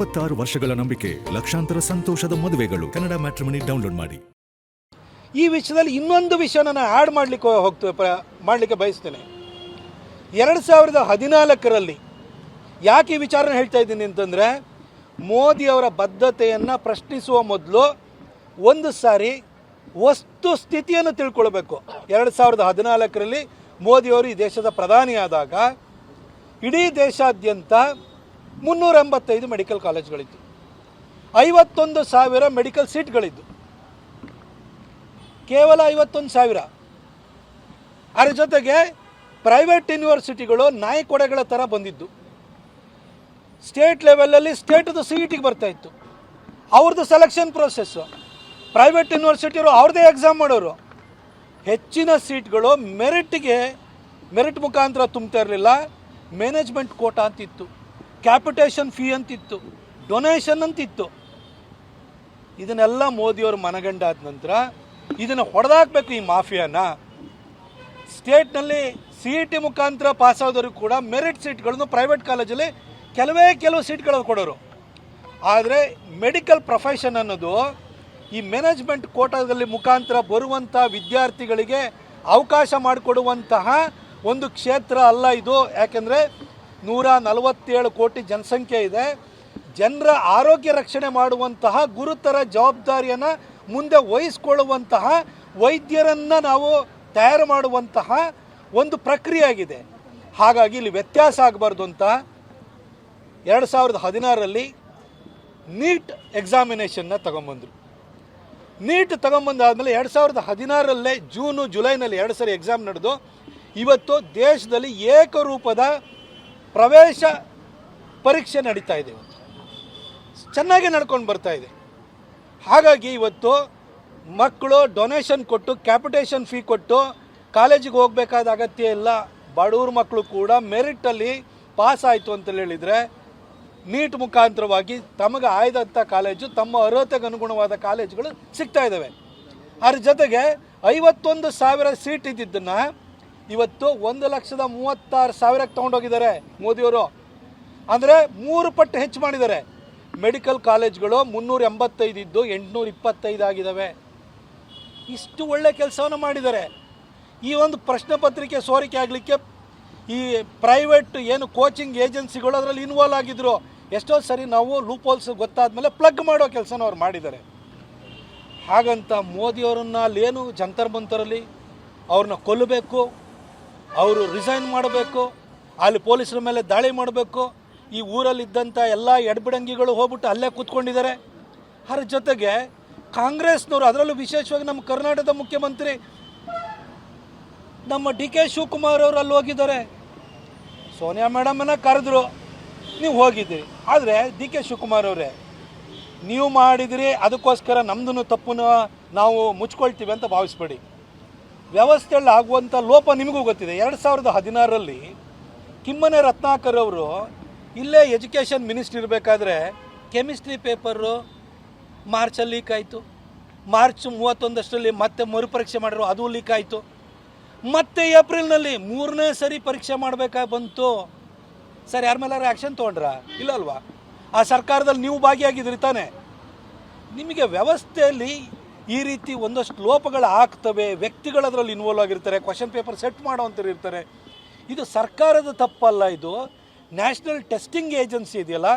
26 ವರ್ಷಗಳ ನಂಬಿಕೆ, ಲಕ್ಷಾಂತರ ಸಂತೋಷದ ಮದುವೆಗಳು. ಕನ್ನಡ ಮ್ಯಾಟ್ರಿಮನಿ ಡೌನ್ಲೋಡ್ ಮಾಡಿ. ಈ ವಿಷಯದಲ್ಲಿ ಇನ್ನೊಂದು ವಿಷಯ ನಾನು ಆ್ಯಡ್ ಮಾಡಲಿಕ್ಕೆ ಬಯಸ್ತೇನೆ. 2014ರಲ್ಲಿ ಯಾಕೆ ಈ ವಿಚಾರನ ಹೇಳ್ತಾ ಇದ್ದೀನಿ ಅಂತಂದರೆ, ಮೋದಿಯವರ ಬದ್ಧತೆಯನ್ನು ಪ್ರಶ್ನಿಸುವ ಮೊದಲು ಒಂದು ಸಾರಿ ವಸ್ತು ಸ್ಥಿತಿಯನ್ನು ತಿಳ್ಕೊಳ್ಬೇಕು. 2014ರಲ್ಲಿ ಮೋದಿಯವರು ಈ ದೇಶದ ಪ್ರಧಾನಿಯಾದಾಗ ಇಡೀ ದೇಶಾದ್ಯಂತ 385 ಮೆಡಿಕಲ್ ಕಾಲೇಜ್ಗಳಿದ್ದು, 51,000 ಮೆಡಿಕಲ್ ಸೀಟ್ಗಳಿದ್ದು, ಕೇವಲ 51,000. ಅದರ ಜೊತೆಗೆ ಪ್ರೈವೇಟ್ ಯೂನಿವರ್ಸಿಟಿಗಳು ನಾಯಿಕೊಡೆಗಳ ಥರ ಬಂದಿದ್ದು. ಸ್ಟೇಟ್ ಲೆವೆಲಲ್ಲಿ ಸ್ಟೇಟ್ದು CETಗೆ ಬರ್ತಾಯಿತ್ತು, ಅವ್ರದ್ದು ಸೆಲೆಕ್ಷನ್ ಪ್ರೋಸೆಸ್ಸು. ಪ್ರೈವೇಟ್ ಯೂನಿವರ್ಸಿಟಿಯವರು ಅವ್ರದ್ದೇ ಎಕ್ಸಾಮ್ ಮಾಡೋರು. ಹೆಚ್ಚಿನ ಸೀಟ್ಗಳು ಮೆರಿಟ್ ಮುಖಾಂತರ ತುಂಬ್ತಾ ಇರಲಿಲ್ಲ. ಮ್ಯಾನೇಜ್ಮೆಂಟ್ ಕೋಟಾ ಅಂತಿತ್ತು, ಕ್ಯಾಪಿಟೇಷನ್ ಫೀ ಅಂತಿತ್ತು, ಡೊನೇಷನ್ ಅಂತಿತ್ತು. ಇದನ್ನೆಲ್ಲ ಮೋದಿಯವರು ಮನಗಂಡಾದ ನಂತರ ಇದನ್ನು ಹೊಡೆದಾಕಬೇಕು ಈ ಮಾಫಿಯಾನ. ಸ್ಟೇಟ್ನಲ್ಲಿ CET ಮುಖಾಂತರ ಪಾಸಾದವರು ಕೂಡ ಮೆರಿಟ್ ಸೀಟ್ಗಳನ್ನು ಪ್ರೈವೇಟ್ ಕಾಲೇಜಲ್ಲಿ ಕೆಲವು ಸೀಟ್ಗಳನ್ನು ಕೊಡೋರು. ಆದರೆ ಮೆಡಿಕಲ್ ಪ್ರೊಫೆಷನ್ ಅನ್ನೋದು ಈ ಮ್ಯಾನೇಜ್ಮೆಂಟ್ ಕೋಟಾದಲ್ಲಿ ಮುಖಾಂತರ ಬರುವಂಥ ವಿದ್ಯಾರ್ಥಿಗಳಿಗೆ ಅವಕಾಶ ಮಾಡಿಕೊಡುವಂತಹ ಒಂದು ಕ್ಷೇತ್ರ ಅಲ್ಲ ಇದು. ಯಾಕೆಂದರೆ 147 ಕೋಟಿ ಜನಸಂಖ್ಯೆ ಇದೆ. ಜನರ ಆರೋಗ್ಯ ರಕ್ಷಣೆ ಮಾಡುವಂತಹ ಗುರುತರ ಜವಾಬ್ದಾರಿಯನ್ನು ಮುಂದೆ ವಹಿಸ್ಕೊಳ್ಳುವಂತಹ ವೈದ್ಯರನ್ನು ನಾವು ತಯಾರು ಮಾಡುವಂತಹ ಒಂದು ಪ್ರಕ್ರಿಯೆ ಆಗಿದೆ. ಹಾಗಾಗಿ ಇಲ್ಲಿ ವ್ಯತ್ಯಾಸ ಆಗಬಾರ್ದು ಅಂತ 2016ರಲ್ಲಿ ನೀಟ್ ಎಕ್ಸಾಮಿನೇಷನ್ನ ತಗೊಂಬಂದರು. ನೀಟ್ ತಗೊಂಬಂದಾದಮೇಲೆ 2016ರಲ್ಲೇ ಜುಲೈನಲ್ಲಿ 2 ಸರಿ ಎಕ್ಸಾಮ್ ನಡೆದು ಇವತ್ತು ದೇಶದಲ್ಲಿ ಏಕರೂಪದ ಪ್ರವೇಶ ಪರೀಕ್ಷೆ ನಡೀತಾ ಇದೆ. ಇವತ್ತು ಚೆನ್ನಾಗಿ ನಡ್ಕೊಂಡು ಬರ್ತಾ ಇದೆ. ಹಾಗಾಗಿ ಇವತ್ತು ಮಕ್ಕಳು ಡೊನೇಷನ್ ಕೊಟ್ಟು ಕ್ಯಾಪಿಟೇಷನ್ ಫೀ ಕೊಟ್ಟು ಕಾಲೇಜಿಗೆ ಹೋಗಬೇಕಾದ ಅಗತ್ಯ ಇಲ್ಲ. ಬಡವ್ರ ಮಕ್ಕಳು ಕೂಡ ಮೆರಿಟಲ್ಲಿ ಪಾಸ್ ಆಯಿತು ಅಂತ ಹೇಳಿದರೆ ನೀಟ್ ಮುಖಾಂತರವಾಗಿ ತಮಗೆ ಆಯ್ದಂಥ ಕಾಲೇಜು, ತಮ್ಮ ಅರ್ಹತೆಗೆ ಅನುಗುಣವಾದ ಕಾಲೇಜುಗಳು ಸಿಗ್ತಾ ಇದ್ದಾವೆ. ಅದ್ರ ಜೊತೆಗೆ 51,000 ಸೀಟ್ ಇದ್ದಿದ್ದನ್ನು ಇವತ್ತು 1,36,000ಕ್ಕೆ ತೊಗೊಂಡೋಗಿದ್ದಾರೆ ಮೋದಿಯವರು. ಅಂದರೆ 3 ಪಟ್ಟು ಹೆಚ್ಚು ಮಾಡಿದ್ದಾರೆ. ಮೆಡಿಕಲ್ ಕಾಲೇಜ್ಗಳು 385 ಇದ್ದು 825 ಆಗಿದ್ದಾವೆ. ಇಷ್ಟು ಒಳ್ಳೆ ಕೆಲಸವನ್ನು ಮಾಡಿದ್ದಾರೆ. ಈ ಒಂದು ಪ್ರಶ್ನೆ ಪತ್ರಿಕೆ ಸೋರಿಕೆ ಆಗಲಿಕ್ಕೆ ಈ ಪ್ರೈವೇಟ್ ಏನು ಕೋಚಿಂಗ್ ಏಜೆನ್ಸಿಗಳು ಅದರಲ್ಲಿ ಇನ್ವಾಲ್ವ್ ಆಗಿದ್ದರು. ಎಷ್ಟೋ ಸರಿ ನಾವು ಲೂಪೋಲ್ಸ್ ಗೊತ್ತಾದಮೇಲೆ ಪ್ಲಗ್ ಮಾಡೋ ಕೆಲಸನ ಅವ್ರು ಮಾಡಿದ್ದಾರೆ. ಹಾಗಂತ ಮೋದಿಯವರನ್ನು ಅಲ್ಲೇನು ಜಂತರ್ ಮಂತರಲ್ಲಿ ಅವ್ರನ್ನ ಕೊಲ್ಲಬೇಕು, ಅವರು ರಿಸೈನ್ ಮಾಡಬೇಕು, ಅಲ್ಲಿ ಪೊಲೀಸರ ಮೇಲೆ ದಾಳಿ ಮಾಡಬೇಕು. ಈ ಊರಲ್ಲಿದ್ದಂಥ ಎಲ್ಲ ಎಡಬಿಡಂಗಿಗಳು ಹೋಗ್ಬಿಟ್ಟು ಅಲ್ಲೇ ಕೂತ್ಕೊಂಡಿದ್ದಾರೆ. ಅದ್ರ ಜೊತೆಗೆ ಕಾಂಗ್ರೆಸ್ನವರು, ಅದರಲ್ಲೂ ವಿಶೇಷವಾಗಿ ನಮ್ಮ ಕರ್ನಾಟಕದ ಮುಖ್ಯಮಂತ್ರಿ ನಮ್ಮ DK ಶಿವಕುಮಾರ್ ಅವರು ಅಲ್ಲಿ ಹೋಗಿದ್ದಾರೆ. ಸೋನಿಯಾ ಮೇಡಮನ್ನು ಕರೆದ್ರು, ನೀವು ಹೋಗಿದ್ದೀರಿ. ಆದರೆ DK ಶಿವಕುಮಾರ್ ಅವರೇ, ನೀವು ಮಾಡಿದಿರಿ, ಅದಕ್ಕೋಸ್ಕರ ನಮ್ಮದನ್ನು ತಪ್ಪನ್ನು ನಾವು ಮುಚ್ಕೊಳ್ತೀವಿ ಅಂತ ಭಾವಿಸ್ಬೇಡಿ. ವ್ಯವಸ್ಥೆಯಲ್ಲಿ ಆಗುವಂಥ ಲೋಪ ನಿಮಗೂ ಗೊತ್ತಿದೆ. 2016ರಲ್ಲಿ ಕಿಮ್ಮನೆ ರತ್ನಾಕರ್ ಅವರು ಇಲ್ಲೇ ಎಜುಕೇಷನ್ ಮಿನಿಸ್ಟ್ರಿ ಇರಬೇಕಾದ್ರೆ ಕೆಮಿಸ್ಟ್ರಿ ಪೇಪರು ಮಾರ್ಚಲ್ಲಿ ಲೀಕ್ ಆಯಿತು. ಮಾರ್ಚ್ 31 ಮತ್ತೆ ಮರುಪರೀಕ್ಷೆ ಮಾಡಿದ್ರು, ಅದು ಲೀಕ್ ಆಯಿತು. ಮತ್ತೆ ಏಪ್ರಿಲ್ನಲ್ಲಿ 3ನೇ ಸರಿ ಪರೀಕ್ಷೆ ಮಾಡಬೇಕಾಗಿ ಬಂತು. ಸರ್, ಯಾರ ಮೇಲೆ ಆ್ಯಕ್ಷನ್ ತೊಗೊಂಡ್ರಾ? ಇಲ್ಲಲ್ವಾ? ಆ ಸರ್ಕಾರದಲ್ಲಿ ನೀವು ಭಾಗಿಯಾಗಿದ್ರಿ ತಾನೆ. ನಿಮಗೆ ವ್ಯವಸ್ಥೆಯಲ್ಲಿ ಈ ರೀತಿ ಒಂದಷ್ಟು ಲೋಪಗಳು ಆಗ್ತವೆ. ವ್ಯಕ್ತಿಗಳು ಅದರಲ್ಲಿ ಇನ್ವಾಲ್ವ್ ಆಗಿರ್ತಾರೆ, ಕ್ವಶನ್ ಪೇಪರ್ ಸೆಟ್ ಮಾಡೋವಂಥವ್ರು ಇರ್ತಾರೆ. ಇದು ಸರ್ಕಾರದ ತಪ್ಪಲ್ಲ, ಇದು ನ್ಯಾಷನಲ್ ಟೆಸ್ಟಿಂಗ್ ಏಜೆನ್ಸಿ ಇದೆಯಲ್ಲ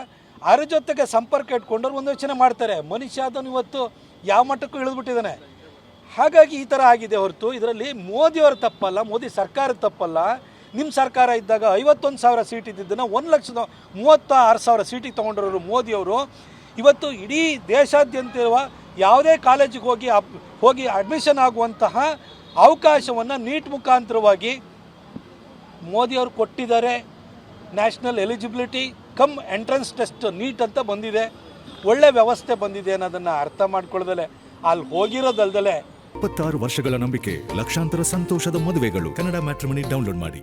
ಅದ್ರ ಜೊತೆಗೆ ಸಂಪರ್ಕ ಇಟ್ಕೊಂಡವ್ರು ಒಂದು ಯೋಚನೆ ಮಾಡ್ತಾರೆ. ಮನುಷ್ಯ ಅದನ್ನು ಇವತ್ತು ಯಾವ ಮಟ್ಟಕ್ಕೂ ಇಳಿದ್ಬಿಟ್ಟಿದ್ದಾನೆ. ಹಾಗಾಗಿ ಈ ಥರ ಆಗಿದೆ ಹೊರತು ಇದರಲ್ಲಿ ಮೋದಿಯವರ ತಪ್ಪಲ್ಲ, ಮೋದಿ ಸರ್ಕಾರದ ತಪ್ಪಲ್ಲ. ನಿಮ್ಮ ಸರ್ಕಾರ ಇದ್ದಾಗ 51,000 ಸೀಟ್ ಇದ್ದಿದ್ದನ್ನು 1,36,000 ಸೀಟಿಗೆ ತೊಗೊಂಡಿರೋರು ಮೋದಿಯವರು. ಇವತ್ತು ಇಡೀ ದೇಶಾದ್ಯಂತ ಇರುವ ಯಾವುದೇ ಕಾಲೇಜಿಗೆ ಹೋಗಿ ಅಡ್ಮಿಷನ್ ಆಗುವಂತಹ ಅವಕಾಶವನ್ನು ನೀಟ್ ಮುಖಾಂತರವಾಗಿ ಮೋದಿಯವರು ಕೊಟ್ಟಿದ್ದಾರೆ. National eligibility cum entrance test NEET ಅಂತ ಬಂದಿದೆ. ಒಳ್ಳೆ ವ್ಯವಸ್ಥೆ ಬಂದಿದೆ ಅನ್ನೋದನ್ನು ಅರ್ಥ ಮಾಡ್ಕೊಳ್ಳದಲೆ ಅಲ್ಲಿ ಹೋಗಿರೋದಲ್ದಲೆ 26 ವರ್ಷಗಳ ನಂಬಿಕೆ, ಲಕ್ಷಾಂತರ ಸಂತೋಷದ ಮದುವೆಗಳು. ಕನ್ನಡ ಮ್ಯಾಟ್ರಿಮನಿ ಡೌನ್ಲೋಡ್ ಮಾಡಿ.